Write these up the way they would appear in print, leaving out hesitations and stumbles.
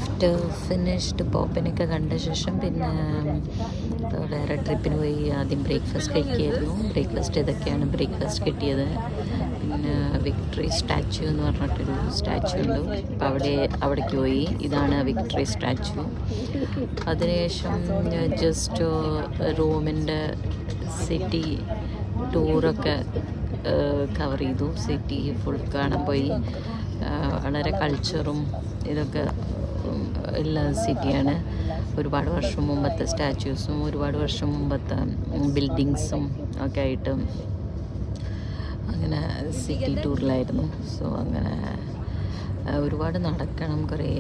After finished പോപ്പിനൊക്കെ കണ്ട ശേഷം പിന്നെ വേറെ ട്രിപ്പിന് പോയി. ആദ്യം ബ്രേക്ക്ഫാസ്റ്റ് കഴിക്കുകയായിരുന്നു. ബ്രേക്ക്ഫാസ്റ്റ് ഇതൊക്കെയാണ് ബ്രേക്ക്ഫാസ്റ്റ് കിട്ടിയത്. പിന്നെ വിക്ടറി സ്റ്റാച്യു എന്ന് പറഞ്ഞിട്ടൊരു സ്റ്റാച്യു ഉണ്ട്. അപ്പോൾ അവിടേക്ക് പോയി. ഇതാണ് വിക്ടറി സ്റ്റാച്യു. അതിനുശേഷം ജസ്റ്റ് റോമിൻ്റെ സിറ്റി ടൂറൊക്കെ കവർ ചെയ്തു. സിറ്റി ഫുൾ കാണാൻ പോയി. വളരെ കൾച്ചറും ഇതൊക്കെ ഉള്ള സിറ്റിയാണ്. ഒരുപാട് വർഷം മുമ്പത്തെ സ്റ്റാച്യൂസും ഒരുപാട് വർഷം മുമ്പത്തെ ബിൽഡിങ്സും ഒക്കെ ആയിട്ട് അങ്ങനെ സിറ്റി ടൂറിലായിരുന്നു. സോ അങ്ങനെ ഒരുപാട് നടക്കണം. കുറേ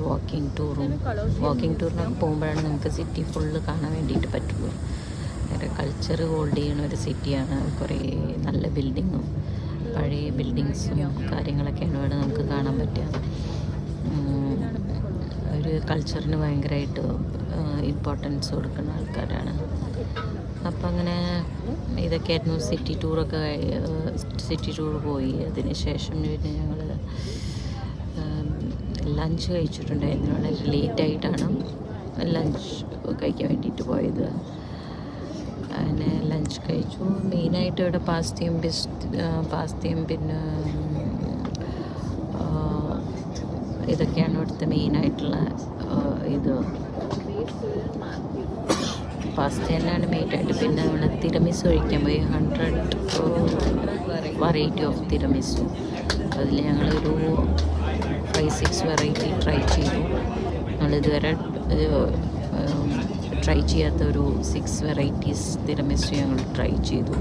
വാക്കിംഗ് ടൂറിനൊക്കെ പോകുമ്പോഴാണ് നമുക്ക് സിറ്റി ഫുള്ള് കാണാൻ വേണ്ടിയിട്ട് പറ്റുള്ളൂ. വേറെ കൾച്ചർ ഹോൾഡ് ചെയ്യുന്ന ഒരു സിറ്റിയാണ്. കുറേ നല്ല ബിൽഡിങ്ങും പഴയ ബിൽഡിങ്സും കാര്യങ്ങളൊക്കെയാണ് ഇവിടെ നമുക്ക് കാണാൻ പറ്റുക. ഒരു കൾച്ചറിന് ഭയങ്കരമായിട്ട് ഇമ്പോർട്ടൻസ് കൊടുക്കുന്ന ആൾക്കാരാണ്. അപ്പം അങ്ങനെ ഇതൊക്കെയായിരുന്നു സിറ്റി ടൂർ പോയി. അതിന് ശേഷം പിന്നെ ഞങ്ങൾ ലഞ്ച് കഴിച്ചിട്ടുണ്ടായിരുന്നു. വളരെ ലേറ്റായിട്ടാണ് ലഞ്ച് കഴിക്കാൻ വേണ്ടിയിട്ട് പോയത്. അങ്ങനെ ലഞ്ച് കഴിച്ചു. മെയിനായിട്ട് ഇവിടെ പാസ്തയും പിന്നെ ഇതൊക്കെയാണ് ഇവിടുത്തെ മെയിനായിട്ടുള്ള ഇത്. പാസ്ത തന്നെയാണ് മെയിനായിട്ട്. പിന്നെ ഇവിടെ തിരമിസ് കഴിക്കാൻ പോയി. 100 വെറൈറ്റി ഓഫ് തിരമിസു. അതിൽ ഞങ്ങളൊരു 5-6 വെറൈറ്റി ട്രൈ ചെയ്തു. ഞങ്ങളിതുവരെ ട്രൈ ചെയ്യാത്ത ഒരു 6 വെറൈറ്റീസ് തിരമിസു ഞങ്ങൾ ട്രൈ ചെയ്തു.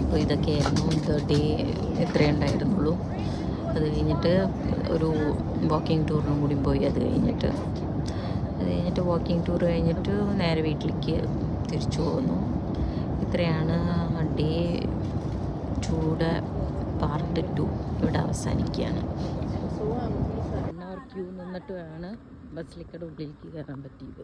അപ്പോൾ ഇതൊക്കെയായിരുന്നു ഡേ. ഇത്രയേ ഉണ്ടായിരുന്നുള്ളൂ. അത് കഴിഞ്ഞിട്ട് ഒരു വാക്കിംഗ് ടൂറിനും കൂടി പോയി. അത് കഴിഞ്ഞിട്ട് വാക്കിംഗ് ടൂർ കഴിഞ്ഞിട്ട് നേരെ വീട്ടിലേക്ക് തിരിച്ചു പോകുന്നു. ഇത്രയാണ് ഡേ 2 പാർട്ട് 2 ഇവിടെ അവസാനിക്കുകയാണ്. 1 hour ക്യൂ നിന്നിട്ട് വേണം ബസ്സിലേക്കടെ ഉള്ളിലേക്ക് കയറാൻ പറ്റിയത്.